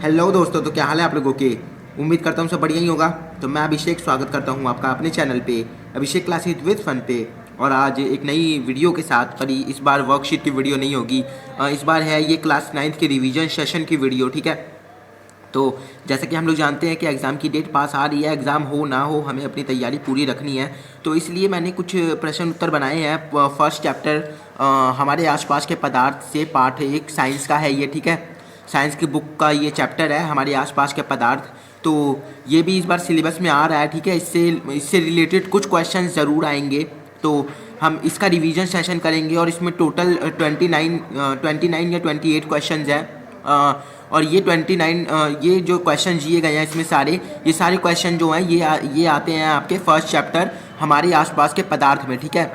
Hello दोस्तों, तो क्या हाल है आप लोगों के। उम्मीद करता हूँ सब बढ़िया ही होगा। तो मैं अभिषेक स्वागत करता हूँ आपका अपने चैनल पे, अभिषेक क्लासेस विद फन पे। और आज एक नई वीडियो के साथ, पर इस बार वर्कशीट की वीडियो नहीं होगी। इस बार है ये क्लास 9th के रिवीजन सेशन की वीडियो, ठीक है। तो जैसे कि हम लोग जानते हैं कि एग्ज़ाम की डेट पास आ रही है, एग्ज़ाम हो ना हो हमें अपनी तैयारी पूरी रखनी है। तो इसलिए मैंने कुछ प्रश्न उत्तर बनाए हैं। फर्स्ट चैप्टर हमारे आसपास के पदार्थ से पार्ट 1 साइंस का है ये, ठीक है। साइंस की बुक का ये चैप्टर है, हमारे आसपास के पदार्थ। तो ये भी इस बार सिलेबस में आ रहा है, ठीक है। इससे इससे रिलेटेड कुछ क्वेश्चन ज़रूर आएंगे। तो हम इसका रिवीजन सेशन करेंगे और इसमें टोटल 29 या 28 क्वेश्चन हैं। और ये 29 ये जो क्वेश्चन दिए गए हैं इसमें ये सारे क्वेश्चन जो हैं ये आते हैं आपके फर्स्ट चैप्टर हमारे आसपास के पदार्थ में, ठीक है।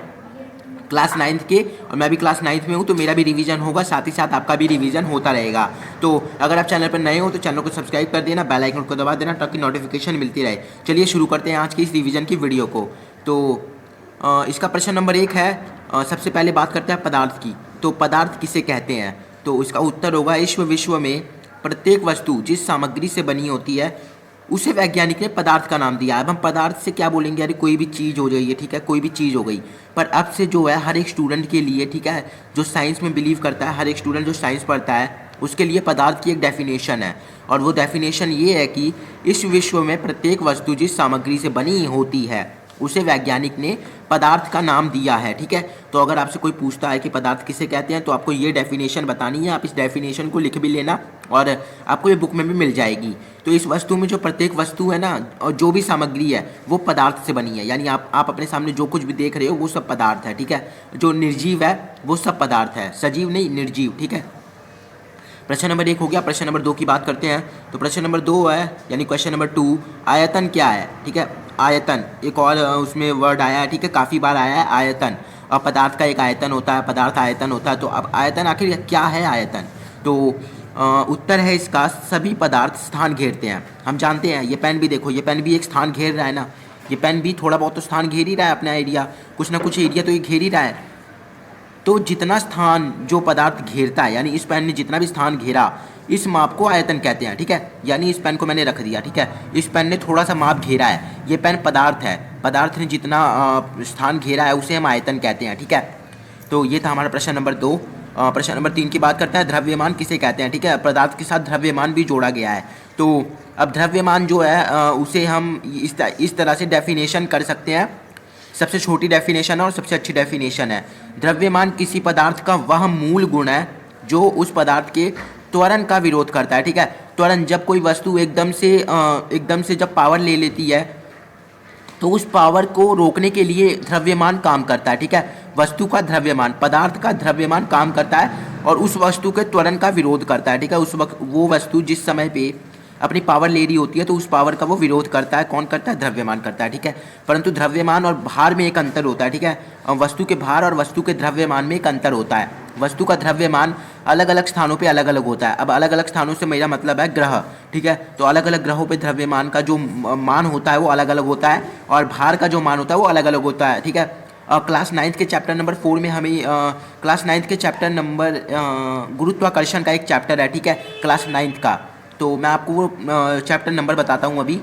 क्लास 9th के, और मैं भी क्लास 9th में हूँ, तो मेरा भी रिवीजन होगा, साथ ही साथ आपका भी रिवीजन होता रहेगा। तो अगर आप चैनल पर नए हो तो चैनल को सब्सक्राइब कर देना, बेल आइकन को दबा देना ताकि नोटिफिकेशन मिलती रहे। चलिए शुरू करते हैं आज की इस रिवीजन की वीडियो को। तो इसका प्रश्न नंबर 1 है। सबसे पहले बात करते हैं पदार्थ की। तो पदार्थ किसे कहते हैं? तो इसका उत्तर होगा विश्व में प्रत्येक वस्तु जिस सामग्री से बनी होती है उसे वैज्ञानिक ने पदार्थ का नाम दिया है। अब हम पदार्थ से क्या बोलेंगे, अरे कोई भी चीज़ हो जाइए, ठीक है, कोई भी चीज़ हो गई। पर अब से जो है हर एक स्टूडेंट के लिए, ठीक है, जो साइंस में बिलीव करता है, हर एक स्टूडेंट जो साइंस पढ़ता है उसके लिए पदार्थ की एक डेफिनेशन है। और वो डेफिनेशन ये है कि इस विश्व में प्रत्येक वस्तु जिस सामग्री से बनी होती है उसे वैज्ञानिक ने पदार्थ का नाम दिया है, ठीक है। तो अगर आपसे कोई पूछता है कि पदार्थ किसे कहते हैं तो आपको ये डेफिनेशन बतानी है। आप इस डेफिनेशन को लिख भी लेना और आपको ये बुक में भी मिल जाएगी। तो इस वस्तु में जो प्रत्येक वस्तु है ना, और जो भी सामग्री है वो पदार्थ से बनी है। यानी आप अपने सामने जो कुछ भी देख रहे हो वो सब पदार्थ है, ठीक है। जो निर्जीव है वो सब पदार्थ है, सजीव नहीं, निर्जीव, ठीक है। प्रश्न नंबर 1 हो गया। प्रश्न नंबर 2 की बात करते हैं। तो प्रश्न नंबर 2 है, यानी क्वेश्चन नंबर 2, आयतन क्या है, ठीक है। आयतन एक और उसमें वर्ड आया है, ठीक है, काफ़ी बार आया है आयतन। और पदार्थ का एक आयतन होता है, पदार्थ आयतन होता है। तो अब आयतन आखिर क्या है आयतन? तो उत्तर है इसका, सभी पदार्थ स्थान घेरते हैं। हम जानते हैं, ये पेन भी देखो, ये पेन भी एक स्थान घेर रहा है ना। ये पेन भी थोड़ा बहुत तो स्थान घेर ही रहा है, अपना एरिया, कुछ ना कुछ एरिया तो ये घेर ही रहा है। तो जितना स्थान जो पदार्थ घेरता है, यानी इस पेन ने जितना भी स्थान घेरा, इस माप को आयतन कहते हैं, ठीक है। यानी इस पेन को मैंने रख दिया, ठीक है, इस पेन ने थोड़ा सा माप घेरा है, ये पेन पदार्थ है, पदार्थ ने जितना स्थान घेरा है उसे हम आयतन कहते हैं, ठीक है। तो ये था हमारा प्रश्न नंबर 2। प्रश्न नंबर 3 की बात करते हैं, द्रव्यमान किसे कहते हैं, ठीक है। पदार्थ के साथ द्रव्यमान भी जोड़ा गया है। तो अब द्रव्यमान जो है उसे हम इस तरह से डेफिनेशन कर सकते हैं। सबसे छोटी डेफिनेशन है और सबसे अच्छी डेफिनेशन है। द्रव्यमान किसी पदार्थ का वह मूल गुण है जो उस पदार्थ के त्वरण का विरोध करता है, ठीक है। त्वरण, जब कोई वस्तु एकदम से जब पावर ले लेती है तो उस पावर को रोकने के लिए द्रव्यमान काम करता है, ठीक है। वस्तु का द्रव्यमान, पदार्थ का द्रव्यमान काम करता है और उस वस्तु के त्वरण का विरोध करता है, ठीक है। उस वक्त वो वस्तु जिस समय पे अपनी पावर ले रही होती है तो उस पावर का वो विरोध करता है। कौन करता है? द्रव्यमान करता है, ठीक है। परंतु द्रव्यमान और भार में एक अंतर होता है, ठीक है। वस्तु के भार और वस्तु के द्रव्यमान में एक अंतर होता है। वस्तु का द्रव्यमान अलग अलग स्थानों पे अलग अलग होता है। अब अलग अलग स्थानों से मेरा मतलब है ग्रह, ठीक है। तो अलग अलग ग्रहों पे द्रव्यमान का जो मान होता है वो अलग अलग होता है और भार का जो मान होता है वो अलग अलग होता है, ठीक है। क्लास 9th के चैप्टर नंबर 4 में हमें क्लास 9th के चैप्टर नंबर गुरुत्वाकर्षण का एक चैप्टर है, ठीक है, क्लास 9th का। तो मैं आपको वो चैप्टर नंबर बताता हूँ अभी।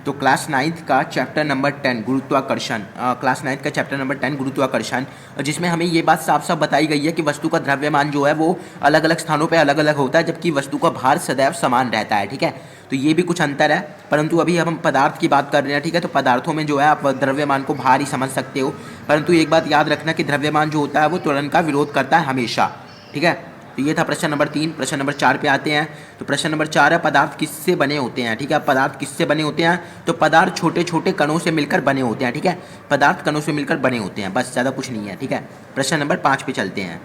तो क्लास 9th का चैप्टर नंबर 10 गुरुत्वाकर्षण, क्लास 9th का चैप्टर नंबर 10 गुरुत्वाकर्षण, जिसमें हमें ये बात साफ साफ बताई गई है कि वस्तु का द्रव्यमान जो है वो अलग अलग स्थानों पे अलग अलग होता है, जबकि वस्तु का भार सदैव समान रहता है, ठीक है। तो ये भी कुछ अंतर है। परंतु अभी हम पदार्थ की बात कर रहे हैं, ठीक है। तो पदार्थों में जो है आप द्रव्यमान को भार ही समझ सकते हो। परंतु एक बात याद रखना कि द्रव्यमान जो होता है वो त्वरण का विरोध करता है हमेशा, ठीक है। तो ये था प्रश्न नंबर 3। प्रश्न नंबर 4 पे आते हैं। तो प्रश्न नंबर 4 है, पदार्थ किससे बने होते हैं, ठीक है। पदार्थ किससे बने होते हैं? तो पदार्थ छोटे छोटे कणों से मिलकर बने होते हैं, ठीक है। पदार्थ कणों से मिलकर बने होते हैं, बस, ज़्यादा कुछ नहीं है, ठीक है। प्रश्न नंबर 5 पे चलते हैं।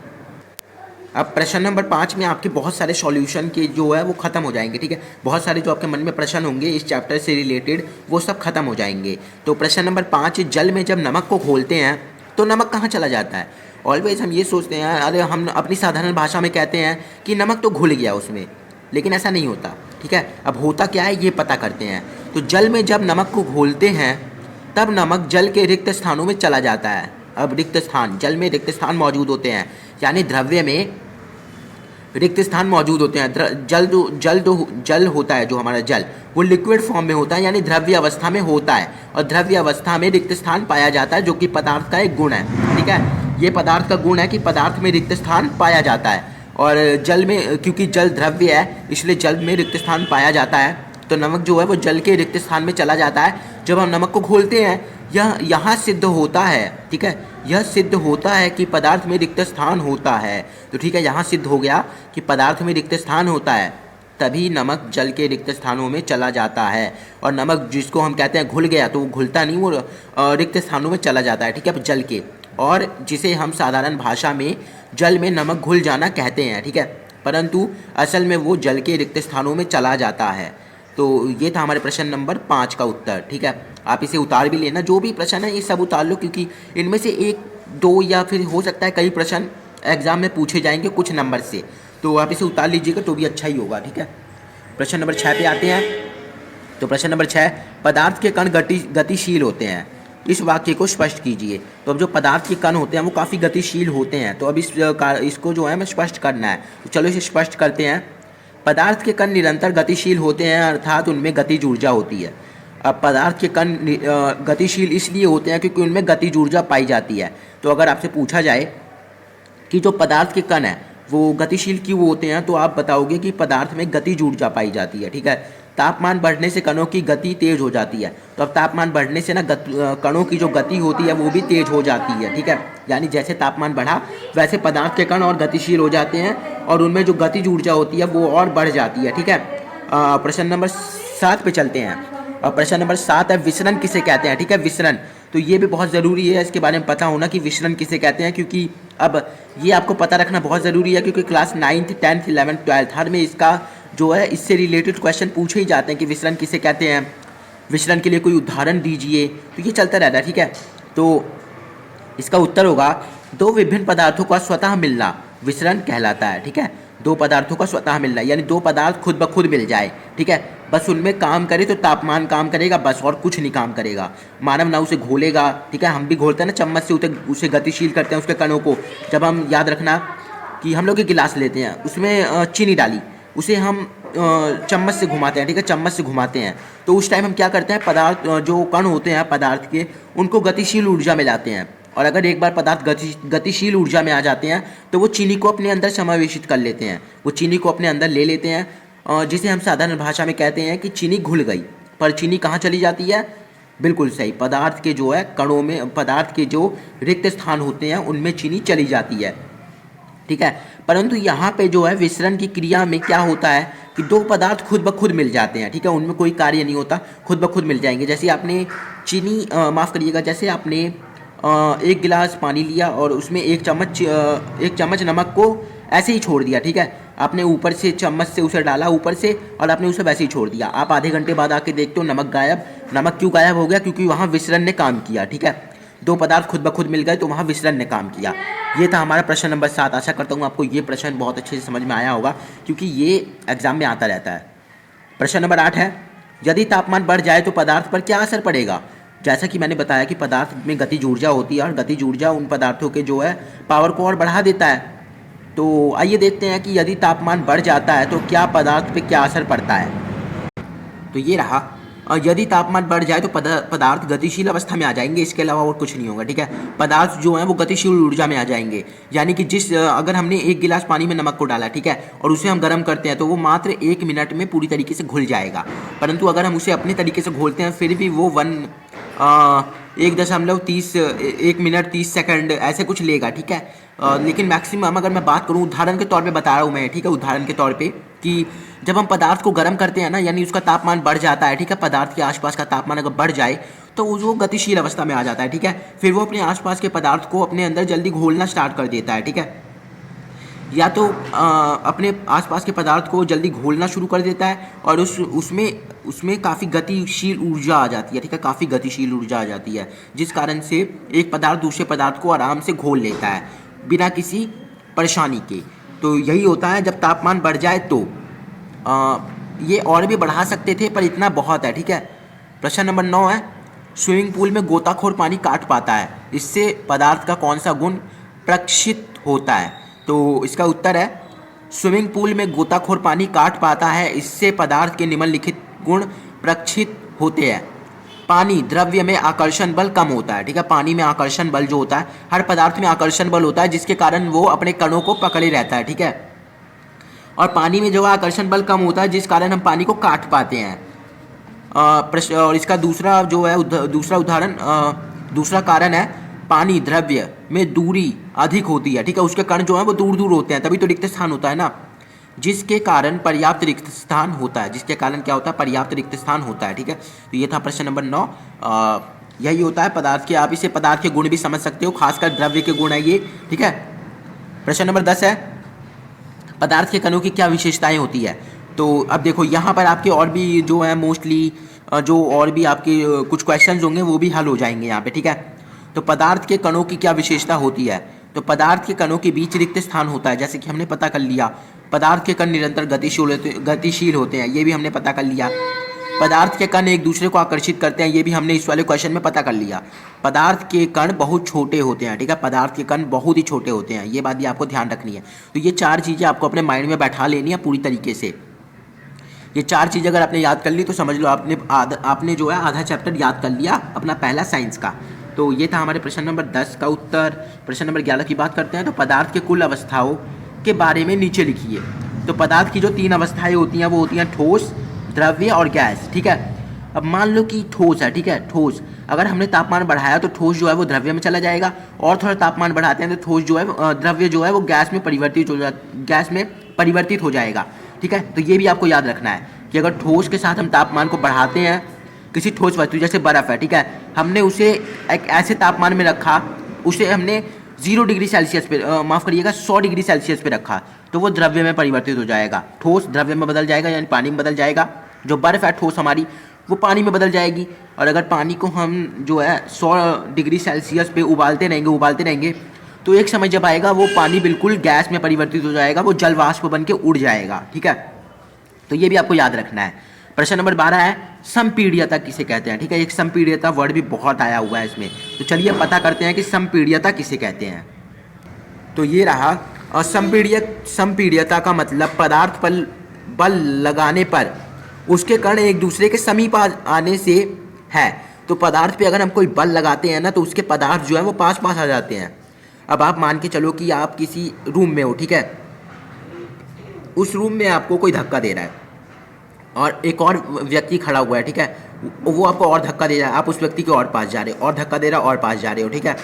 अब प्रश्न नंबर 5 में आपके बहुत सारे सॉल्यूशन के जो है वो खत्म हो जाएंगे, ठीक है। बहुत सारे जो आपके मन में प्रश्न होंगे इस चैप्टर से रिलेटेड वो सब खत्म हो जाएंगे। तो प्रश्न नंबर 5, जल में जब नमक को घोलते हैं तो नमक कहाँ चला जाता है? ऑलवेज हम ये सोचते हैं, अरे हम अपनी साधारण भाषा में कहते हैं कि नमक तो घुल गया उसमें, लेकिन ऐसा नहीं होता, ठीक है। अब होता क्या है ये पता करते हैं। तो जल में जब नमक को घोलते हैं तब नमक जल के रिक्त स्थानों में चला जाता है। अब रिक्त स्थान, जल में रिक्त स्थान मौजूद होते हैं, यानी द्रव्य में रिक्त स्थान मौजूद होते हैं। जल होता है, जो हमारा जल वो लिक्विड फॉर्म में होता है, यानी द्रव्य अवस्था में होता है, और द्रव्य अवस्था में रिक्त स्थान पाया जाता है, जो कि पदार्थ का एक गुण है। ठीक है, ये पदार्थ का गुण है कि पदार्थ में रिक्त स्थान पाया जाता है। और जल में, क्योंकि जल द्रव्य है इसलिए जल में रिक्त स्थान पाया जाता है, तो नमक जो है वो जल के रिक्त स्थान में चला जाता है। जब हम नमक को घोलते हैं, यह यहाँ सिद्ध होता है, ठीक है, यह सिद्ध होता है कि पदार्थ में रिक्त स्थान होता है। तो ठीक है, यहाँ सिद्ध हो गया कि पदार्थ में रिक्त स्थान होता है, तभी नमक जल के रिक्त स्थानों में चला जाता है। और नमक जिसको हम कहते हैं घुल गया, तो वो घुलता नहीं, वो रिक्त स्थानों में चला जाता है। ठीक है, जल के, और जिसे हम साधारण भाषा में जल में नमक घुल जाना कहते हैं। ठीक है, परंतु असल में वो जल के रिक्त स्थानों में चला जाता है। तो ये था हमारे प्रश्न नंबर 5 का उत्तर। ठीक है, आप इसे उतार भी लेना, जो भी प्रश्न है ये सब उतार लो, क्योंकि इनमें से 1, 2 या फिर हो सकता है कई प्रश्न एग्जाम में पूछे जाएंगे कुछ नंबर से, तो आप इसे उतार लीजिएगा तो भी अच्छा ही होगा। ठीक है, प्रश्न नंबर 6 पे आते हैं। तो प्रश्न नंबर 6, पदार्थ के कण गतिशील होते हैं, इस वाक्य को स्पष्ट कीजिए। तो अब जो पदार्थ के कण होते हैं वो काफ़ी गतिशील होते हैं, तो अब इसको जो है हमें स्पष्ट करना है। तो चलो इसे स्पष्ट करते हैं। पदार्थ के कण निरंतर गतिशील होते हैं, अर्थात उनमें गतिज ऊर्जा होती है। अब पदार्थ के कण गतिशील इसलिए होते हैं क्योंकि उनमें गतिज ऊर्जा पाई जाती है। तो अगर आपसे पूछा जाए कि जो पदार्थ के कण हैं वो गतिशील क्यों होते हैं, तो आप बताओगे कि पदार्थ में गतिज ऊर्जा पाई जाती है। ठीक है, तापमान बढ़ने से कणों की गति तेज हो जाती है। तो अब तापमान बढ़ने से ना कणों की जो गति होती है वो भी तेज हो जाती है। ठीक है, यानी जैसे तापमान बढ़ा वैसे पदार्थ के कण और गतिशील हो जाते हैं, और उनमें जो गतिज ऊर्जा होती है वो और बढ़ जाती है। ठीक है, प्रश्न नंबर 7 पे चलते हैं। और प्रश्न नंबर 7 है, विसरण किसे कहते हैं। ठीक है, विसरण, तो ये भी बहुत ज़रूरी है इसके बारे में पता होना कि विसरण किसे कहते हैं, क्योंकि अब ये आपको पता रखना बहुत ज़रूरी है, क्योंकि class 9th 10th 11th 12th हर में इसका जो है इससे रिलेटेड क्वेश्चन पूछे ही जाते हैं कि विसरण किसे कहते हैं, विसरण के लिए कोई उदाहरण दीजिए, तो ये चलता रहता है। ठीक है, तो इसका उत्तर होगा, दो विभिन्न पदार्थों का स्वतः मिलना विसरण कहलाता है। ठीक है, दो पदार्थों का स्वतः मिलना, यानी दो पदार्थ खुद ब खुद मिल जाए। ठीक है, बस उनमें काम करे तो तापमान काम करेगा, बस, और कुछ नहीं काम करेगा। मानव ना उसे घोलेगा। ठीक है, हम भी घोलते हैं ना चम्मच से, उसे गतिशील करते हैं उसके कणों को। जब हम, याद रखना कि हम लोग एक गिलास लेते हैं, उसमें चीनी डाली, उसे हम चम्मच से घुमाते हैं। ठीक है, चम्मच से घुमाते हैं, तो उस टाइम हम क्या करते हैं, पदार्थ जो कण होते हैं पदार्थ के, उनको गतिशील ऊर्जा में लाते हैं। और अगर एक बार पदार्थ गतिशील ऊर्जा में आ जाते हैं तो वो चीनी को अपने अंदर समावेशित कर लेते हैं, वो चीनी को अपने अंदर ले लेते हैं, जिसे हम साधारण भाषा में कहते हैं कि चीनी घुल गई। पर चीनी कहाँ चली जाती है? बिल्कुल सही, पदार्थ के जो है कणों में, पदार्थ के जो रिक्त स्थान होते हैं उनमें चीनी चली जाती है। ठीक है, परंतु यहाँ पे जो है विसरण की क्रिया में क्या होता है कि दो पदार्थ खुद ब खुद मिल जाते हैं। ठीक है, उनमें कोई कार्य नहीं होता, खुद ब खुद मिल जाएंगे। जैसे आपने चीनी, माफ़ करिएगा, जैसे आपने एक गिलास पानी लिया और उसमें एक चम्मच नमक को ऐसे ही छोड़ दिया। ठीक है, आपने ऊपर से चम्मच से उसे डाला ऊपर से, और आपने उसे वैसे ही छोड़ दिया। आप आधे घंटे बाद आके देखते हो नमक गायब। नमक क्यों गायब हो गया? क्योंकि वहाँ विसरण ने काम किया। ठीक है, दो पदार्थ खुद ब खुद मिल गए तो वहाँ विसरण ने काम किया। ये था हमारा प्रश्न नंबर 7। आशा करता हूँ आपको ये प्रश्न बहुत अच्छे से समझ में आया होगा, क्योंकि ये एग्जाम में आता रहता है। प्रश्न नंबर 8 है, यदि तापमान बढ़ जाए तो पदार्थ पर क्या असर पड़ेगा? जैसा कि मैंने बताया कि पदार्थ में गतिज ऊर्जा होती है, और गतिज ऊर्जा उन पदार्थों के जो है पावर को और बढ़ा देता है। तो आइए देखते हैं कि यदि तापमान बढ़ जाता है तो क्या पदार्थ पे क्या असर पड़ता है। तो ये रहा, यदि तापमान बढ़ जाए तो पदार्थ गतिशील अवस्था में आ जाएंगे, इसके अलावा और कुछ नहीं होगा। ठीक है, पदार्थ जो है वो गतिशील ऊर्जा में आ जाएंगे, यानी कि अगर हमने एक गिलास पानी में नमक को डाला, ठीक है, और उसे हम गर्म करते हैं तो वो मात्र 1 मिनट में पूरी तरीके से घुल जाएगा। परंतु अगर हम उसे अपने तरीके से घोलते हैं फिर भी वो 1 मिनट 30 सेकंड ऐसे कुछ लेगा। ठीक है, लेकिन मैक्सिमम अगर मैं बात करूं, उदाहरण के तौर पे बता रहा हूं मैं, ठीक है, उदाहरण के तौर पे कि जब हम पदार्थ को गर्म करते हैं ना, यानी उसका तापमान बढ़ जाता है। ठीक है, पदार्थ के आसपास का तापमान अगर बढ़ जाए तो वो गतिशील अवस्था में आ जाता है। ठीक है, फिर वो अपने आसपास के पदार्थ को अपने अंदर जल्दी घोलना स्टार्ट कर देता है। ठीक है, या तो अपने आसपास के पदार्थ को जल्दी घोलना शुरू कर देता है, और उसमें काफ़ी गतिशील ऊर्जा आ जाती है। ठीक है, काफ़ी गतिशील ऊर्जा आ जाती है, जिस कारण से एक पदार्थ दूसरे पदार्थ को आराम से घोल लेता है बिना किसी परेशानी के। तो यही होता है जब तापमान बढ़ जाए तो। ये और भी बढ़ा सकते थे पर इतना बहुत है। ठीक है, प्रश्न नंबर 9 है, स्विमिंग पूल में गोताखोर पानी काट पाता है, इससे पदार्थ का कौन सा गुण प्रक्षिप्त होता है? तो इसका उत्तर है स्विमिंग पूल में गोताखोर पानी काट पाता है, इससे पदार्थ के निम्नलिखित गुण प्रक्षित होते हैं। पानी द्रव्य में आकर्षण बल कम होता है, ठीक है। पानी में आकर्षण बल जो होता है, हर पदार्थ में आकर्षण बल होता है जिसके कारण वो अपने कणों को पकड़े रहता है, ठीक है। और पानी में जो है आकर्षण बल कम होता है जिस कारण हम पानी को काट पाते हैं। और इसका दूसरा जो है दूसरा उदाहरण दूसरा कारण है, पानी द्रव्य में दूरी अधिक होती है, ठीक है। उसके कण जो है वो दूर दूर होते हैं, तभी तो रिक्त स्थान होता है ना, जिसके कारण पर्याप्त रिक्त स्थान होता है, जिसके कारण क्या होता है, पर्याप्त रिक्त स्थान होता है, ठीक है। तो ये था प्रश्न नंबर 9। यही होता है पदार्थ के, आप इसे पदार्थ के गुण भी समझ सकते हो, खासकर द्रव्य के गुण है ये, ठीक है। प्रश्न नंबर 10 है, पदार्थ के कणों की क्या विशेषताएं होती है। तो अब देखो यहाँ पर आपके और भी जो है मोस्टली जो और भी आपके कुछ क्वेश्चंस होंगे वो भी हल हो जाएंगे यहाँ पे, ठीक है। तो पदार्थ के कणों की क्या विशेषता होती है, तो पदार्थ के कणों के बीच रिक्त स्थान होता है, जैसे कि हमने पता कर लिया। पदार्थ के कण निरंतर गतिशील होते हैं, ये भी हमने पता कर लिया। पदार्थ के कण एक दूसरे को आकर्षित करते हैं, ये भी हमने इस वाले क्वेश्चन में पता कर लिया। पदार्थ के कण बहुत छोटे होते हैं, ठीक है। पदार्थ के कण बहुत ही छोटे होते हैं, ये बात भी आपको ध्यान रखनी है। तो ये 4 चीज़ें आपको अपने माइंड में बैठा लेनी है पूरी तरीके से। ये 4 चीज़ें अगर आपने याद कर ली तो समझ लो आपने जो है आधा चैप्टर याद कर लिया अपना पहला साइंस का। तो ये था हमारे प्रश्न नंबर 10 का उत्तर। प्रश्न नंबर 11 की बात करते हैं। तो पदार्थ के कुल अवस्थाओं के बारे में नीचे लिखिए। तो पदार्थ की जो 3 अवस्थाएं होती हैं वो होती हैं ठोस, द्रव्य और गैस, ठीक है। अब मान लो कि ठोस है, ठीक है। ठोस, अगर हमने तापमान बढ़ाया तो ठोस जो है वो द्रव्य में चला जाएगा, और थोड़ा तापमान बढ़ाते हैं तो ठोस जो है द्रव्य जो है वो गैस में परिवर्तित हो जाएगा, ठीक है। तो ये भी आपको याद रखना है कि अगर ठोस के साथ हम तापमान को बढ़ाते हैं, किसी ठोस वस्तु जैसे बर्फ़ है, ठीक है, हमने उसे एक ऐसे तापमान में रखा, उसे हमने 0 डिग्री सेल्सियस पे माफ़ करिएगा 100 डिग्री सेल्सियस पे रखा, तो वो द्रव्य में परिवर्तित हो जाएगा। ठोस द्रव्य में बदल जाएगा, यानी पानी में बदल जाएगा। जो बर्फ़ है ठोस हमारी, वो पानी में बदल जाएगी। और अगर पानी को हम जो है 100 डिग्री सेल्सियस पे उबालते रहेंगे तो एक समय जब आएगा वो पानी बिल्कुल गैस में परिवर्तित हो जाएगा, वो जल वाष्प बन के उड़ जाएगा, ठीक है। तो ये भी आपको याद रखना है। प्रश्न नंबर 12 है, संपीड्यता किसे कहते हैं, ठीक है। एक संपीड्यता वर्ड भी बहुत आया हुआ है इसमें, तो चलिए पता करते हैं कि संपीड्यता किसे कहते हैं। तो ये रहा, और संपीड्यता का मतलब पदार्थ पर बल लगाने पर उसके कण एक दूसरे के समीप आने से है। तो पदार्थ पे अगर हम कोई बल लगाते हैं ना तो उसके पदार्थ जो है वो पास पास आ जाते हैं। अब आप मान के चलो कि आप किसी रूम में हो, ठीक है। उस रूम में आपको कोई धक्का दे रहा है और एक और व्यक्ति खड़ा हुआ है, ठीक है। वो आपको और धक्का दे रहा है, आप उस व्यक्ति के और पास जा रहे हो, और धक्का दे रहा है और पास जा रहे हो, ठीक है।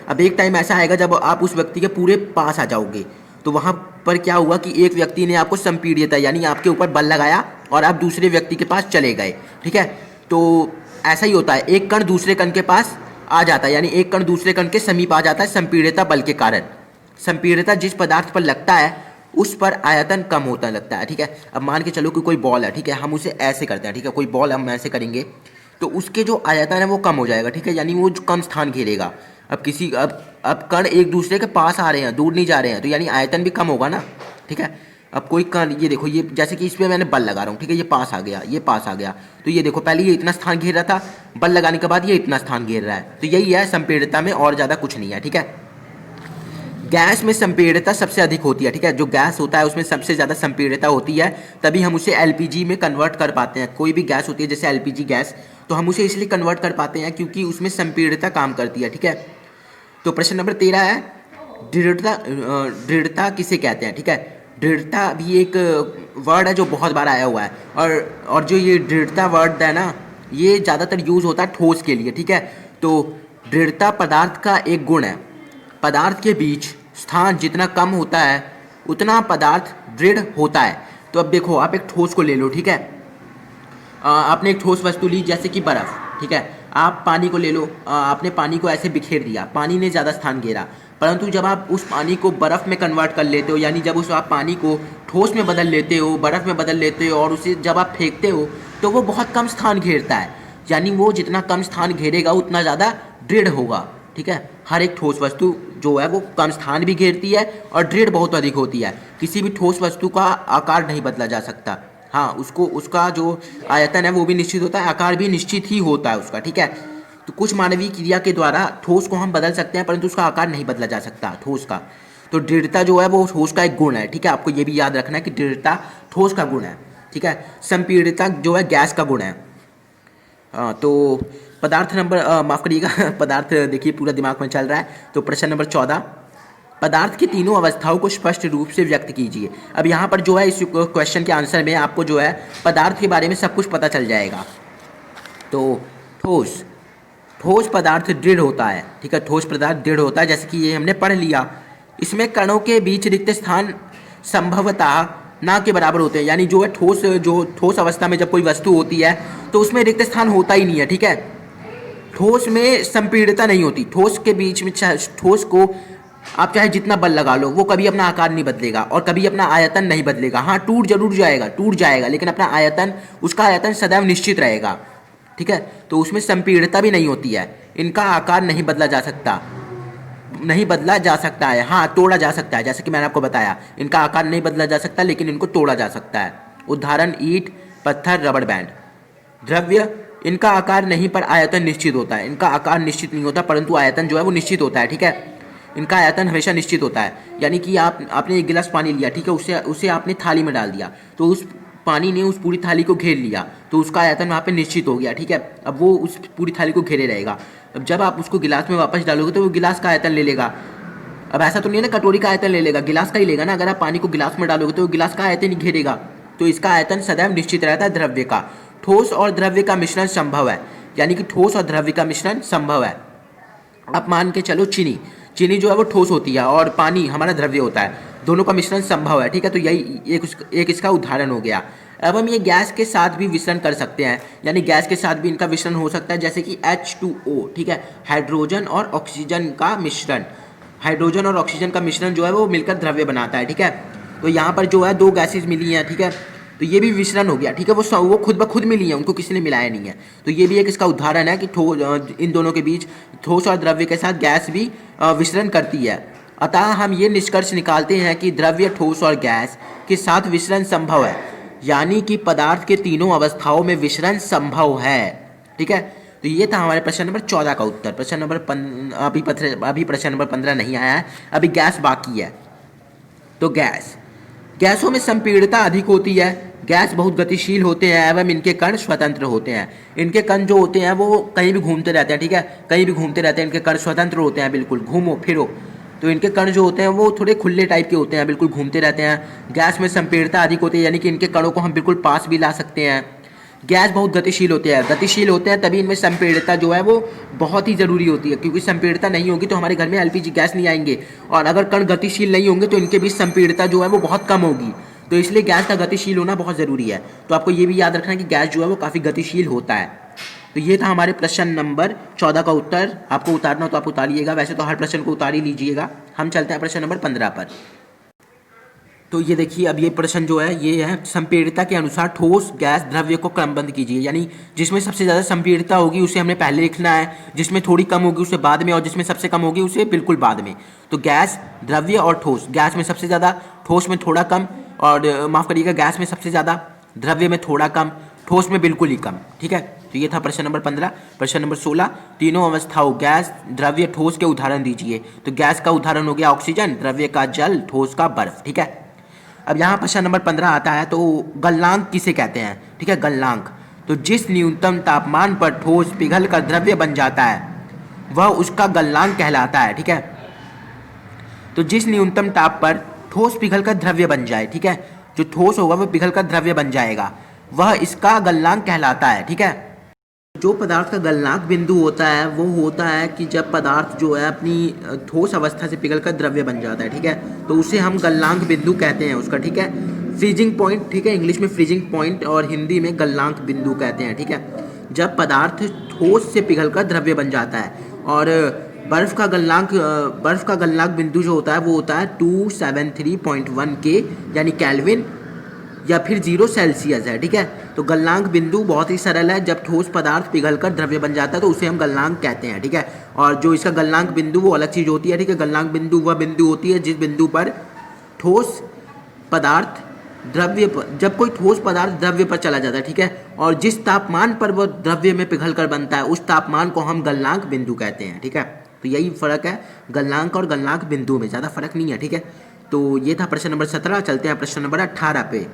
अब एक टाइम ऐसा आएगा जब आप उस व्यक्ति के पूरे पास आ जाओगे, तो वहाँ पर क्या हुआ कि एक व्यक्ति ने आपको संपीड्यता यानी आपके ऊपर बल लगाया और आप दूसरे व्यक्ति के पास चले गए, ठीक है। तो ऐसा ही होता है, एक कण दूसरे कण के पास आ जाता है, यानी एक कण दूसरे कण के समीप आ जाता है संपीड्यता बल के कारण। संपीड्यता जिस पदार्थ पर लगता है उस पर आयतन कम होता लगता है, ठीक है। अब मान के चलो कि कोई बॉल है, ठीक है, हम उसे ऐसे करते हैं, ठीक है, कोई बॉल हम ऐसे करेंगे तो उसके जो आयतन है वो कम हो जाएगा, ठीक है, यानी वो कम स्थान घेरेगा। अब कण एक दूसरे के पास आ रहे हैं, दूर नहीं जा रहे हैं, तो यानी आयतन भी कम होगा ना, ठीक है। अब कोई कण, ये देखो, ये जैसे कि इस पर मैंने बल लगा रहा हूँ, ठीक है, ये पास आ गया, ये पास आ गया, तो ये देखो पहले ये इतना स्थान घेर रहा था, बल लगाने के बाद ये इतना स्थान घेर रहा है। तो यही है संपीड्यता में, और ज़्यादा कुछ नहीं है, ठीक है। गैस में संपीड्यता सबसे अधिक होती है, ठीक है। जो गैस होता है उसमें सबसे ज़्यादा संपीड्यता होती है, तभी हम उसे एलपीजी में कन्वर्ट कर पाते हैं। कोई भी गैस होती है जैसे एलपीजी गैस, तो हम उसे इसलिए कन्वर्ट कर पाते हैं क्योंकि उसमें संपीड्यता काम करती है, ठीक है। तो प्रश्न नंबर 13 है, दृढ़ता किसे कहते हैं, ठीक है। दृढ़ता भी एक वर्ड है जो बहुत बार आया हुआ है, और जो ये दृढ़ता वर्ड है ना, ये ज़्यादातर यूज़ होता है ठोस के लिए, ठीक है। तो दृढ़ता पदार्थ का एक गुण है। पदार्थ के बीच स्थान जितना कम होता है उतना पदार्थ दृढ़ होता है। तो अब देखो, आप एक ठोस को ले लो, ठीक है। आपने एक ठोस वस्तु ली जैसे कि बर्फ़, ठीक है। आप पानी को ले लो, आपने पानी को ऐसे बिखेर दिया, पानी ने ज़्यादा स्थान घेरा, परंतु जब आप उस पानी को बर्फ़ में कन्वर्ट कर लेते हो, यानी जब आप पानी को ठोस में बदल लेते हो, बर्फ़ में बदल लेते हो, और उसे जब आप फेंकते हो तो वो बहुत कम स्थान घेरता है, यानी वो जितना कम स्थान घेरेगा उतना ज़्यादा दृढ़ होगा, ठीक है। हर एक ठोस वस्तु जो है वो कम स्थान भी घेरती है और दृढ़ बहुत अधिक होती है। किसी भी ठोस वस्तु का आकार नहीं बदला जा सकता, हाँ, उसका जो आयतन है वो भी निश्चित होता है, आकार भी निश्चित ही होता है उसका, ठीक है। तो कुछ मानवीय क्रिया के द्वारा ठोस को हम बदल सकते हैं, परंतु उसका आकार नहीं बदला जा सकता ठोस का। तो दृढ़ता जो है वो ठोस का एक गुण है, ठीक है। आपको ये भी याद रखना है कि दृढ़ता ठोस का गुण है, ठीक है। संपीड़ितता जो है गैस का गुण है। तो पदार्थ नंबर माफ़ करिएगा पदार्थ देखिए पूरा दिमाग में चल रहा है। तो प्रश्न नंबर 14, पदार्थ की तीनों अवस्थाओं को स्पष्ट रूप से व्यक्त कीजिए। अब यहाँ पर जो है इस क्वेश्चन के आंसर में आपको जो है पदार्थ के बारे में सब कुछ पता चल जाएगा। तो ठोस, ठोस पदार्थ दृढ़ होता है, ठीक है। ठोस पदार्थ दृढ़ होता है, जैसे कि ये हमने पढ़ लिया। इसमें कणों के बीच रिक्त स्थान संभवतः ना के बराबर होते हैं, यानी जो है ठोस अवस्था में जब कोई वस्तु होती है तो उसमें रिक्त स्थान होता ही नहीं है, ठीक है। ठोस में संपीड़ितता नहीं होती। ठोस के बीच में ठोस को आप चाहे जितना बल लगा लो वो कभी अपना आकार नहीं बदलेगा और कभी अपना आयतन नहीं बदलेगा। हाँ, टूट जाएगा, लेकिन अपना आयतन, उसका आयतन सदैव निश्चित रहेगा, ठीक है। तो उसमें संपीड़ितता भी नहीं होती है। इनका आकार नहीं बदला जा सकता है। हाँ, तोड़ा जा सकता है, जैसे कि मैंने आपको बताया, इनका आकार नहीं बदला जा सकता लेकिन इनको तोड़ा जा सकता है। उदाहरण ईंट, पत्थर, रबड़ बैंड। द्रव्य, इनका आकार नहीं पर आयतन निश्चित होता है। इनका आकार निश्चित नहीं होता परंतु आयतन जो है वो निश्चित होता है, ठीक है। इनका आयतन हमेशा निश्चित होता है, यानी कि आपने एक गिलास पानी लिया, ठीक है, उसे आपने थाली में डाल दिया तो उस पानी ने उस पूरी थाली को घेर लिया तो उसका आयतन वहाँ पे निश्चित हो गया, ठीक है। अब वो उस पूरी थाली को घेरे रहेगा। अब जब आप उसको गिलास में वापस डालोगे तो वो गिलास का आयतन ले लेगा। अब ऐसा तो नहीं है ना कटोरी का आयतन ले लेगा, गिलास का ही लेगा ना। अगर आप पानी को गिलास में डालोगे तो वो गिलास का आयतन ही घेरेगा। तो इसका आयतन सदैव निश्चित रहता है द्रव्य का। ठोस और द्रव्य का मिश्रण संभव है, यानी कि ठोस और द्रव्य का मिश्रण संभव है। अब मान के चलो चीनी जो है वो ठोस होती है और पानी हमारा द्रव्य होता है, दोनों का मिश्रण संभव है, ठीक है। तो यही एक इसका उदाहरण हो गया। अब हम ये गैस के साथ भी मिश्रण कर सकते हैं, यानी गैस के साथ भी इनका मिश्रण हो सकता है, जैसे कि H2O, ठीक है, हाइड्रोजन और ऑक्सीजन का मिश्रण। हाइड्रोजन और ऑक्सीजन का मिश्रण जो है वो मिलकर द्रव्य बनाता है, ठीक है। तो यहाँ पर जो है दो गैसेज मिली हैं, ठीक है, तो ये भी मिश्रण हो गया, ठीक है। वो खुद ब खुद मिली है, उनको किसी ने मिलाया नहीं है। तो ये भी एक इसका उदाहरण है कि इन दोनों के बीच ठोस और द्रव्य के साथ गैस भी मिश्रण करती है। अतः हम ये निष्कर्ष निकालते हैं कि द्रव्य, ठोस और गैस के साथ विसरण संभव है, यानी कि पदार्थ के तीनों अवस्थाओं में विसरण संभव है, ठीक है। तो ये था हमारे प्रश्न नंबर 14 का उत्तर। अभी प्रश्न नंबर 15 नहीं आया है, अभी गैस बाकी है। तो गैसों में संपीड़ितता अधिक होती है। गैस बहुत गतिशील होते हैं एवं इनके कण स्वतंत्र होते हैं। इनके कण जो होते हैं वो कहीं भी घूमते रहते हैं, ठीक है, कहीं भी घूमते रहते हैं। इनके कण स्वतंत्र होते हैं, बिल्कुल घूमो फिरो। तो इनके कण जो होते हैं वो थोड़े खुले टाइप के होते हैं, बिल्कुल घूमते रहते हैं। गैस में संपीड़ितता अधिक होती है, यानी कि इनके कणों को हम बिल्कुल पास भी ला सकते हैं। गैस बहुत गतिशील होते हैं, तभी इनमें संपीड़ितता जो है वो बहुत ही ज़रूरी होती है, क्योंकि संपीड़ितता नहीं होगी तो हमारे घर में एलपीजी गैस नहीं आएंगे, और अगर कण गतिशील नहीं होंगे तो इनके बीच संपीड़ितता जो है वो बहुत कम होगी। तो इसलिए गैस का गतिशील होना बहुत ज़रूरी है। तो आपको ये भी याद रखना है कि गैस जो है वो काफ़ी गतिशील होता है। तो ये था हमारे प्रश्न नंबर 14 का उत्तर। आपको उतारना हो तो आप उतारिएगा, वैसे तो हर प्रश्न को उतार ही लीजिएगा। हम चलते हैं प्रश्न नंबर 15 पर। तो ये देखिए, अब ये प्रश्न जो है ये है, संपीड़ितता के अनुसार ठोस गैस द्रव्य को क्रमबद्ध कीजिए। यानी जिसमें सबसे ज़्यादा संपीड़ितता होगी उसे हमने पहले लिखना है, जिसमें थोड़ी कम होगी उसे बाद में, और जिसमें सबसे कम होगी उसे बिल्कुल बाद में। तो गैस, द्रव्य और ठोस। गैस में सबसे ज़्यादा, ठोस में थोड़ा कम, और माफ़ करिएगा, गैस में सबसे ज़्यादा, द्रव्य में थोड़ा कम, ठोस में बिल्कुल ही कम, ठीक है। तो ये था प्रश्न नंबर 15। प्रश्न नंबर 16, तीनों अवस्थाओं गैस, द्रव्य, ठोस के उदाहरण दीजिए। तो गैस का उदाहरण हो गया ऑक्सीजन, द्रव्य का जल, ठोस का बर्फ, ठीक है। अब यहाँ प्रश्न नंबर 15 आता है, तो गलनांक किसे कहते हैं, ठीक है, गलनांक। तो जिस न्यूनतम तापमान पर ठोस पिघल कर द्रव्य बन जाता है वह उसका गलनांक कहलाता है, ठीक है। तो जिस न्यूनतम ताप पर ठोस पिघल कर द्रव्य बन जाए, ठीक है, जो ठोस होगा वो पिघल कर द्रव्य बन जाएगा, वह इसका गलनांक कहलाता है, ठीक है। जो पदार्थ का गलनांक बिंदु होता है वो होता है कि जब पदार्थ जो है अपनी ठोस अवस्था से पिघलकर द्रव्य बन जाता है, ठीक है, तो उसे हम गलनांक बिंदु कहते हैं उसका, ठीक है। फ्रीजिंग पॉइंट, ठीक है, इंग्लिश में फ्रीजिंग पॉइंट और हिंदी में गलनांक बिंदु कहते हैं, ठीक है। जब पदार्थ ठोस से पिघलकर द्रव्य बन जाता है। और बर्फ़ का गलनांक बिंदु जो होता है वो होता है 273.1 K यानी केल्विन, या फिर 0 सेल्सियस है, ठीक है। तो गलनांक बिंदु बहुत ही सरल है, जब ठोस पदार्थ पिघलकर द्रव्य बन जाता है तो उसे हम गलनांक कहते हैं, ठीक है। और जो इसका गलनांक बिंदु वो अलग चीज़ होती है, ठीक है। गलनांक बिंदु वह बिंदु होती है जिस बिंदु पर ठोस पदार्थ द्रव्य पर, जब कोई ठोस पदार्थ द्रव्य पर चला जाता है, ठीक है, और जिस तापमान पर वह द्रव्य में पिघल कर बनता है उस तापमान को हम गलनांक बिंदु कहते हैं, ठीक है। तो यही फ़र्क है गलनांक और गलनांक बिंदु में, ज़्यादा फर्क नहीं है, ठीक है। तो ये था प्रश्न नंबर 17। चलते हैं प्रश्न नंबर 18 पे।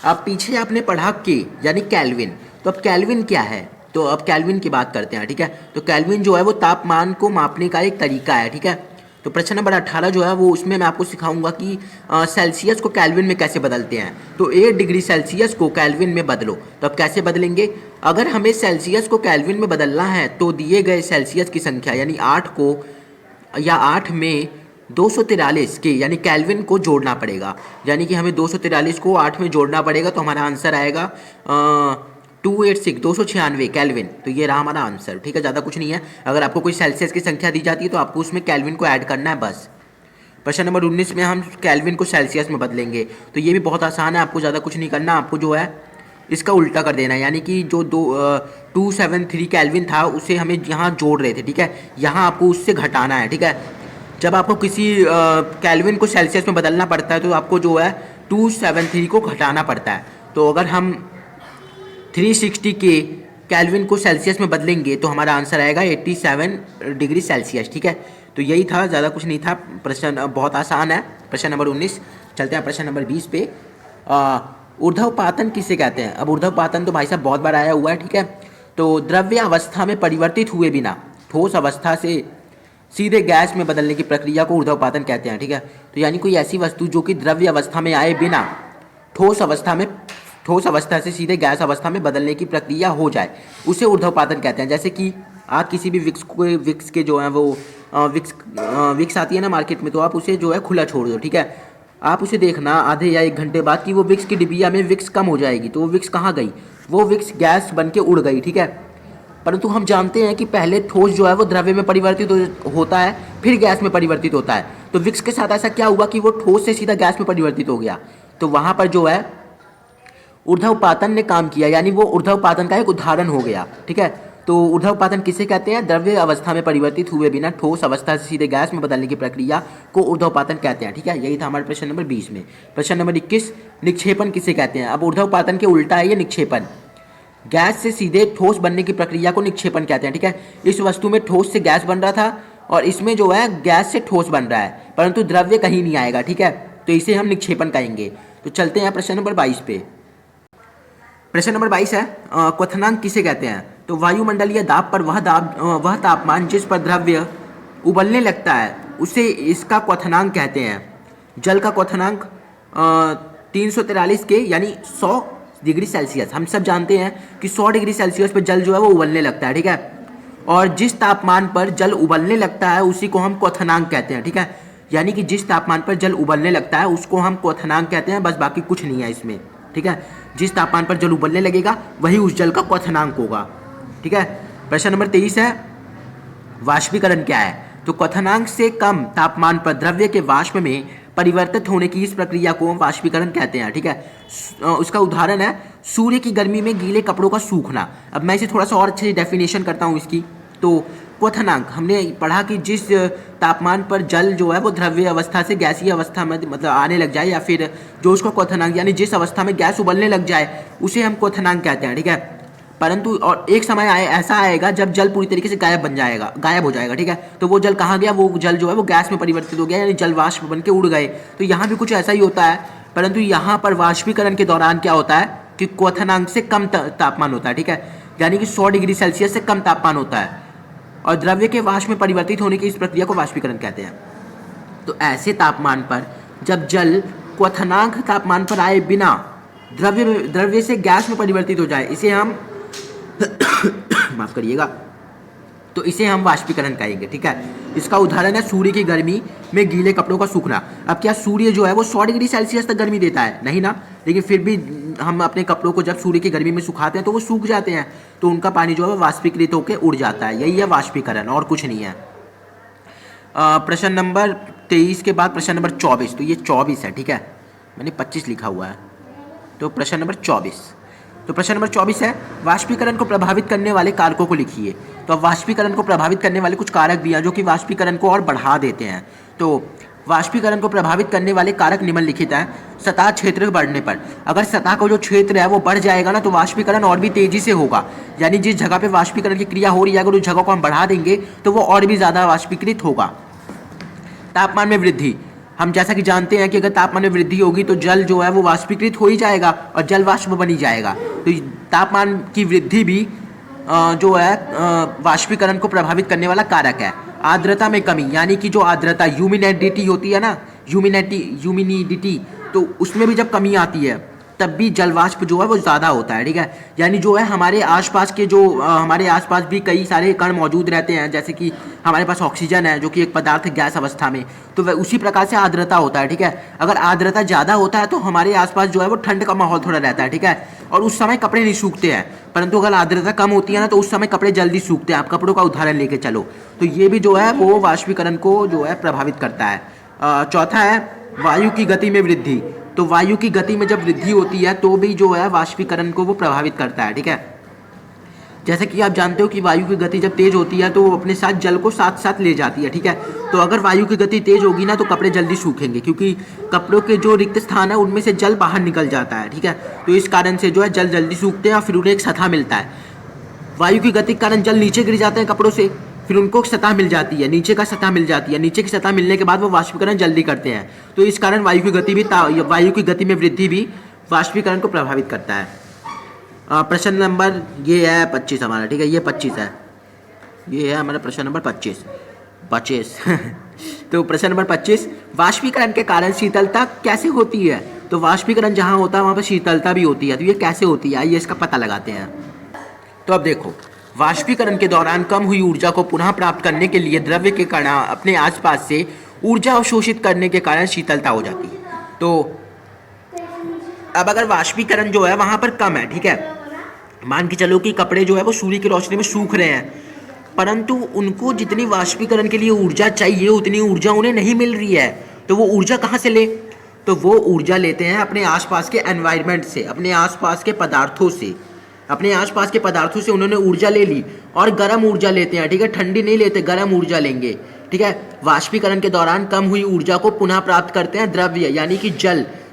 अब पीछे आपने पढ़ा के यानी केल्विन, तो अब केल्विन क्या है, तो अब केल्विन की बात करते हैं, ठीक है। तो केल्विन जो है वो तापमान को मापने का एक तरीका है, ठीक है। तो प्रश्न नंबर 18 जो है वो उसमें मैं आपको सिखाऊंगा कि सेल्सियस को केल्विन में कैसे बदलते हैं। तो 8 डिग्री सेल्सियस को केल्विन में बदलो, तो अब कैसे बदलेंगे। अगर हमें सेल्सियस को केल्विन में बदलना है तो दिए गए सेल्सियस की संख्या यानी 8 को या 8 में 243 के यानी केल्विन को जोड़ना पड़ेगा। यानी कि हमें 243 को 8 में जोड़ना पड़ेगा, तो हमारा आंसर आएगा 296 केल्विन। तो ये रहा हमारा आंसर, ठीक है, ज़्यादा कुछ नहीं है। अगर आपको कोई सेल्सियस की संख्या दी जाती है तो आपको उसमें केल्विन को ऐड करना है बस। प्रश्न नंबर 19 में हम केल्विन को सेल्सियस में बदलेंगे, तो ये भी बहुत आसान है, आपको ज़्यादा कुछ नहीं करना, आपको जो है इसका उल्टा कर देना है। यानी कि जो 273 केल्विन था उसे हमें यहाँ जोड़ रहे थे, ठीक है, यहाँ आपको उससे घटाना है, ठीक है। जब आपको किसी केल्विन को सेल्सियस में बदलना पड़ता है तो आपको जो है 273 को घटाना पड़ता है। तो अगर हम 360 के केल्विन को सेल्सियस में बदलेंगे तो हमारा आंसर आएगा 87 डिग्री सेल्सियस, ठीक है। तो यही था, ज़्यादा कुछ नहीं था। प्रश्न बहुत आसान है, प्रश्न नंबर 19। चलते हैं प्रश्न नंबर 20 पे। ऊर्ध्वपातन किसे कहते हैं। अब ऊर्ध्वपातन तो भाई साहब बहुत बार आया हुआ है, ठीक है। तो द्रव्य अवस्था में परिवर्तित हुए बिना ठोस अवस्था से सीधे गैस में बदलने की प्रक्रिया को ऊर्ध्वपातन कहते हैं, ठीक है। तो यानी कोई ऐसी वस्तु जो कि द्रव्य अवस्था में आए बिना ठोस अवस्था से सीधे गैस अवस्था में बदलने की प्रक्रिया हो जाए, उसे ऊर्ध्वपातन कहते हैं। जैसे कि आप किसी भी विक्स के जो है वो विक्स आती है ना मार्केट में, तो आप उसे जो है खुला छोड़ दो, ठीक है। आप उसे देखना आधे या 1 घंटे बाद कि वो विक्स की डिबिया में विक्स कम हो जाएगी, तो वो विक्स कहाँ गई, वो विक्स गैस बन के उड़ गई, ठीक है। परंतु हम जानते हैं कि पहले ठोस जो है वो द्रव्य में परिवर्तित होता है, फिर गैस में परिवर्तित होता है। तो विक्स के साथ ऐसा क्या हुआ कि वो ठोस से सीधा गैस में परिवर्तित हो गया, तो वहाँ पर जो है ऊर्ध्वपातन ने काम किया, यानी वो ऊर्ध्वपातन का एक उदाहरण हो गया, ठीक है। तो ऊर्ध्वपातन किसे कहते हैं, द्रव्य अवस्था में परिवर्तित हुए बिना ठोस अवस्था से सीधे गैस में बदलने की प्रक्रिया को ऊर्ध्वपातन कहते हैं, ठीक है। यही था हमारे प्रश्न नंबर 20 में। प्रश्न नंबर 21, निक्षेपण किसे कहते हैं। अब ऊर्ध्वपातन के उल्टा है ये निक्षेपण। गैस से सीधे ठोस बनने की प्रक्रिया को निक्षेपण कहते हैं, ठीक है। इस वस्तु में ठोस से गैस बन रहा था और इसमें जो है गैस से ठोस बन रहा है, परंतु द्रव्य कहीं नहीं आएगा, ठीक है। तो इसे हम निक्षेपण कहेंगे। तो चलते हैं प्रश्न नंबर 22 पे। प्रश्न नंबर 22 है क्वथनांक किसे कहते हैं। तो वायुमंडलीय दाब पर वह तापमान जिस पर द्रव्य उबलने लगता है उसे इसका क्वथनांक कहते हैं। जल का क्वथनांक 343 के यानी 100 डिग्री सेल्सियस। हम सब जानते हैं कि 100 डिग्री सेल्सियस पर जल जो है वो उबलने लगता है, ठीक है। और जिस तापमान पर जल उबलने लगता है उसी को हम क्वथनांक कहते हैं, ठीक है। यानी कि जिस तापमान पर जल उबलने लगता है उसको हम क्वथनांक कहते हैं, बस बाकी कुछ नहीं है इसमें, ठीक है। जिस तापमान पर जल उबलने लगेगा वही उस जल का क्वथनांक होगा, ठीक है। प्रश्न नंबर 23 है वाष्पीकरण क्या है। तो क्वथनांक से कम तापमान पर द्रव्य के वाष्प में परिवर्तित होने की इस प्रक्रिया को हम वाष्पीकरण कहते हैं, ठीक है। उसका उदाहरण है सूर्य की गर्मी में गीले कपड़ों का सूखना। अब मैं इसे थोड़ा सा और अच्छे से डेफिनेशन करता हूँ इसकी। तो क्वथनांक हमने पढ़ा कि जिस तापमान पर जल जो है वो द्रव्य अवस्था से गैसीय अवस्था में मतलब आने लग जाए, या फिर जो उसका क्वथनांक यानी जिस अवस्था में गैस उबलने लग जाए उसे हम क्वथनांक कहते हैं, ठीक है। परंतु और एक समय ऐसा आएगा जब जल पूरी तरीके से गायब हो जाएगा, ठीक है। तो वो जल कहाँ गया, वो जल जो है वो गैस में परिवर्तित हो गया, यानी जल वाष्प बन के उड़ गए। तो यहाँ भी कुछ ऐसा ही होता है, परंतु यहाँ पर वाष्पीकरण के दौरान क्या होता है कि क्वथनांक से कम तापमान होता है, ठीक है। यानी कि 100 डिग्री सेल्सियस से कम तापमान होता है और द्रव्य के वाष्प में परिवर्तित होने की इस प्रक्रिया को वाष्पीकरण कहते हैं। तो ऐसे तापमान पर जब जल क्वथनांक तापमान पर आए बिना द्रव्य से गैस में परिवर्तित हो जाए, इसे हम माफ करिएगा, तो इसे हम वाष्पीकरण कहेंगे, ठीक है। इसका उदाहरण है सूर्य की गर्मी में गीले कपड़ों का सूखना। अब क्या सूर्य जो है वो 100 डिग्री सेल्सियस तक गर्मी देता है, नहीं ना, लेकिन फिर भी हम अपने कपड़ों को जब सूर्य की गर्मी में सुखाते हैं तो वो सूख जाते हैं, तो उनका पानी जो है वो वाष्पीकृत होकर उड़ जाता है। यही है वाष्पीकरण और कुछ नहीं है। प्रश्न नंबर 23 के बाद प्रश्न नंबर 24, तो ये 24 है, ठीक है, मैंने 25 लिखा हुआ है। तो प्रश्न नंबर 24, तो प्रश्न नंबर 24 है वाष्पीकरण को प्रभावित करने वाले कारकों को लिखिए। तो अब वाष्पीकरण को प्रभावित करने वाले कुछ कारक भी हैं जो कि वाष्पीकरण को और बढ़ा देते हैं। तो वाष्पीकरण को प्रभावित करने वाले कारक निम्नलिखित हैं। सतह क्षेत्र बढ़ने पर, अगर सतह का जो क्षेत्र है वो बढ़ जाएगा ना तो वाष्पीकरण और भी तेजी से होगा। यानी जिस जगह पे वाष्पीकरण की क्रिया हो रही है अगर उस जगह को हम बढ़ा देंगे तो वो और भी ज़्यादा वाष्पीकृत होगा। तापमान में वृद्धि, हम जैसा कि जानते हैं कि अगर तापमान में वृद्धि होगी तो जल जो है वो वाष्पीकृत हो ही जाएगा और जल वाष्प बन ही जाएगा। तो तापमान की वृद्धि भी जो है वाष्पीकरण को प्रभावित करने वाला कारक है। आर्द्रता में कमी, यानी कि जो आर्द्रता ह्यूमिडिटी होती है ना, ह्यूमिडिटी, तो उसमें भी जब कमी आती है तब भी जल वाष्प जो है वो ज़्यादा होता है। ठीक है, यानी जो है हमारे आसपास के जो हमारे आसपास भी कई सारे कण मौजूद रहते हैं, जैसे कि हमारे पास ऑक्सीजन है जो कि एक पदार्थ है गैस अवस्था में, तो वह उसी प्रकार से आर्द्रता होता है। ठीक है, अगर आर्द्रता ज़्यादा होता है तो हमारे आसपास जो है वो ठंड का माहौल थोड़ा रहता है। ठीक है, और उस समय कपड़े नहीं सूखते हैं, परंतु अगर आर्द्रता कम होती है ना तो उस समय कपड़े जल्दी सूखते हैं। आप कपड़ों का उदाहरण लेके चलो, तो ये भी जो है वो वाष्पीकरण को जो है प्रभावित करता है। चौथा है वायु की गति में वृद्धि, तो वायु की गति में जब वृद्धि होती है तो भी जो है वाष्पीकरण को वो प्रभावित करता है। ठीक है, जैसे कि आप जानते हो कि वायु की गति जब तेज होती है तो वो अपने साथ जल को साथ साथ ले जाती है। ठीक है, तो अगर वायु की गति तेज होगी ना तो कपड़े जल्दी सूखेंगे, क्योंकि कपड़ों के जो रिक्त स्थान है उनमें से जल बाहर निकल जाता है। ठीक है, तो इस कारण से जो है जल जल्दी सूखते हैं और फिर उन्हें एक सतह मिलता है। वायु की गति के कारण जल नीचे गिर जाते हैं कपड़ों से, फिर उनको सतह मिल जाती है, नीचे का सतह मिल जाती है। नीचे की सतह मिलने के बाद वो वाष्पीकरण जल्दी करते हैं। तो इस कारण वायु की गति में वृद्धि भी वाष्पीकरण को प्रभावित करता है। प्रश्न नंबर ये है 25 हमारा। ठीक है, ये 25 है, ये है हमारा प्रश्न नंबर 25। तो प्रश्न नंबर 25, वाष्पीकरण के कारण शीतलता कैसे होती है? तो वाष्पीकरण जहाँ होता है वहाँ पर शीतलता भी होती है। तो ये कैसे होती है, आइए इसका पता लगाते हैं। तो अब देखो, वाष्पीकरण के दौरान कम हुई ऊर्जा को पुनः प्राप्त करने के लिए द्रव्य के कण अपने आसपास से ऊर्जा अवशोषित करने के कारण शीतलता हो जाती है। तो अब अगर वाष्पीकरण जो है वहाँ पर कम है, ठीक है, मान के चलो कि कपड़े जो है वो सूर्य की रोशनी में सूख रहे हैं, परंतु उनको जितनी वाष्पीकरण के लिए ऊर्जा चाहिए उतनी ऊर्जा उन्हें नहीं मिल रही है, तो वो ऊर्जा कहाँ से ले? तो वो ऊर्जा लेते हैं अपने आसपास के एनवायरनमेंट से, अपने आसपास के पदार्थों से। अपने आसपास के पदार्थों से उन्होंने ऊर्जा ले ली और गर्म ऊर्जा लेते हैं। ठीक है, ठंडी नहीं लेते, गर्म ऊर्जा लेंगे। ठीक है, वाष्पीकरण के दौरान कम हुई ऊर्जा को पुनः प्राप्त करते हैं द्रव्य, यानी कि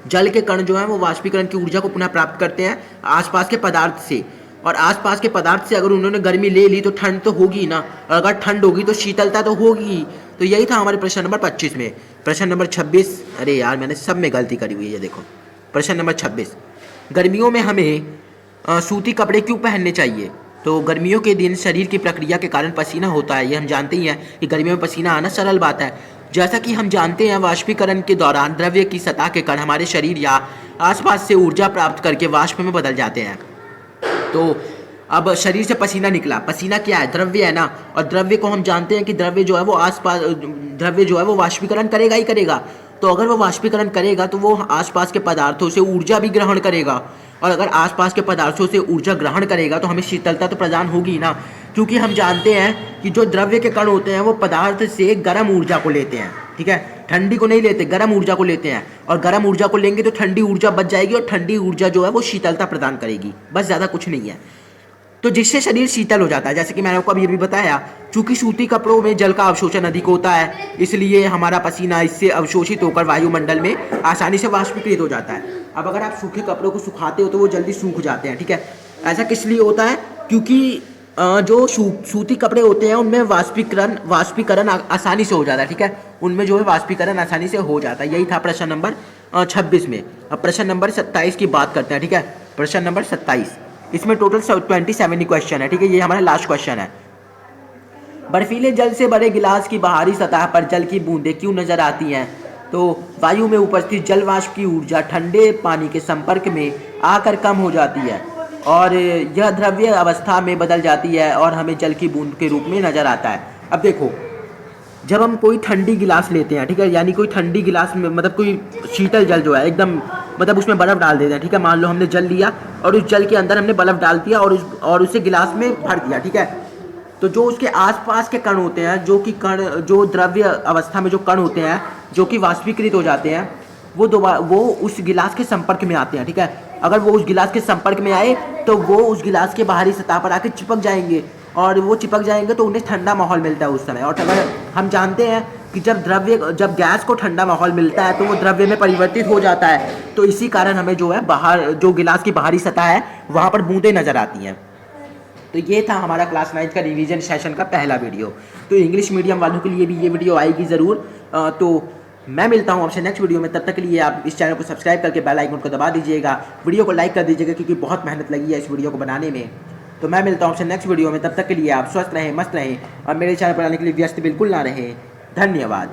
जल के कण जो है वो वाष्पीकरण की ऊर्जा को पुनः प्राप्त करते हैं आसपास के पदार्थ से। और आसपास के पदार्थ से अगर उन्होंने गर्मी ले ली तो ठंड तो होगी ना, और अगर ठंड होगी तो शीतलता तो होगी। तो यही था हमारे प्रश्न नंबर 25 में। प्रश्न नंबर 26, अरे यार मैंने सब में गलती करी हुई है, देखो प्रश्न नंबर 26, गर्मियों में हमें सूती कपड़े क्यों पहनने चाहिए? तो गर्मियों के दिन शरीर की प्रक्रिया के कारण पसीना होता है, ये हम जानते ही हैं कि गर्मियों में पसीना आना सरल बात है। जैसा कि हम जानते हैं वाष्पीकरण के दौरान द्रव्य की सतह के कण हमारे शरीर या आसपास से ऊर्जा प्राप्त करके वाष्प में बदल जाते हैं। तो अब शरीर से पसीना निकला, पसीना क्या है? द्रव्य है ना, और द्रव्य को हम जानते हैं कि द्रव्य जो है वो वाष्पीकरण करेगा ही करेगा। तो अगर वो वाष्पीकरण करेगा तो वो आसपास के पदार्थों से ऊर्जा भी ग्रहण करेगा, और अगर आसपास के पदार्थों से ऊर्जा ग्रहण करेगा तो हमें शीतलता तो प्रदान होगी ना, क्योंकि हम जानते हैं कि जो द्रव्य के कण होते हैं वो पदार्थ से गर्म ऊर्जा को लेते हैं। ठीक है, ठंडी को नहीं लेते, गर्म ऊर्जा को लेते हैं, और गर्म ऊर्जा को लेंगे तो ठंडी ऊर्जा बच जाएगी, और ठंडी ऊर्जा जो है वो शीतलता प्रदान करेगी, बस ज़्यादा कुछ नहीं है। तो जिससे शरीर शीतल हो जाता है। जैसे कि मैंने आपको अभी बताया, चूंकि सूती कपड़ों में जल का अवशोषण अधिक होता है, इसलिए हमारा पसीना इससे अवशोषित होकर वायुमंडल में आसानी से वाष्पीकृत हो जाता है। अब अगर आप सूखे कपड़ों को सुखाते हो तो वो जल्दी सूख जाते हैं। ठीक है, ऐसा किस लिए होता है? क्योंकि जो सूती कपड़े होते हैं उनमें वाष्पीकरण आसानी से हो जाता है। ठीक है, उनमें जो है वाष्पीकरण आसानी से हो जाता है। यही था प्रश्न नंबर 26 में। अब प्रश्न नंबर 27 की बात करते हैं। ठीक है, प्रश्न नंबर 27, इसमें टोटल 27 क्वेश्चन है। ठीक है, ये हमारा लास्ट क्वेश्चन है। बर्फीले जल से भरे गिलास की बाहरी सतह पर जल की बूंदें क्यों नजर आती हैं? तो वायु में उपस्थित जल वाष्प की ऊर्जा ठंडे पानी के संपर्क में आकर कम हो जाती है और यह द्रव्य अवस्था में बदल जाती है और हमें जल की बूंद के रूप में नजर आता है। अब देखो, जब हम कोई ठंडी गिलास लेते हैं, ठीक है, यानी कोई ठंडी गिलास में मतलब कोई शीतल जल जो है एकदम, मतलब उसमें बर्फ़ डाल देते हैं। ठीक है, मान लो हमने जल लिया और उस जल के अंदर हमने बर्फ़ डाल दिया और उसे गिलास में भर दिया। ठीक है, तो जो उसके आसपास के कण होते हैं, जो द्रव्य अवस्था में जो कण होते हैं जो कि वाष्पीकृत हो जाते हैं, वो उस गिलास के संपर्क में आते हैं। ठीक है, अगर वो उस गिलास के संपर्क में आए तो वो उस गिलास के बाहरी सतह पर आके चिपक जाएंगे, और वो चिपक जाएंगे तो उन्हें ठंडा माहौल मिलता है उस समय। और अगर हम जानते हैं कि जब गैस को ठंडा माहौल मिलता है तो वो द्रव्य में परिवर्तित हो जाता है। तो इसी कारण हमें जो है बाहर जो गिलास की बाहरी सतह है वहाँ पर बूंदें नज़र आती हैं। तो ये था हमारा क्लास 9 का रिवीजन सेशन का पहला वीडियो। तो इंग्लिश मीडियम वालों के लिए भी ये वीडियो आएगी ज़रूर। तो मैं मिलता हूँ आपसे नेक्स्ट वीडियो में। तब तक के लिए आप इस चैनल को सब्सक्राइब करके बेल आइकन को दबा दीजिएगा, वीडियो को लाइक कर दीजिएगा क्योंकि बहुत मेहनत लगी है इस वीडियो को बनाने में। तो मैं मिलता हूँ आपसे नेक्स्ट वीडियो में। तब तक के लिए आप स्वस्थ रहें, मस्त रहें और मेरे चैनल पर आने के लिए व्यस्त बिल्कुल ना रहें। धन्यवाद।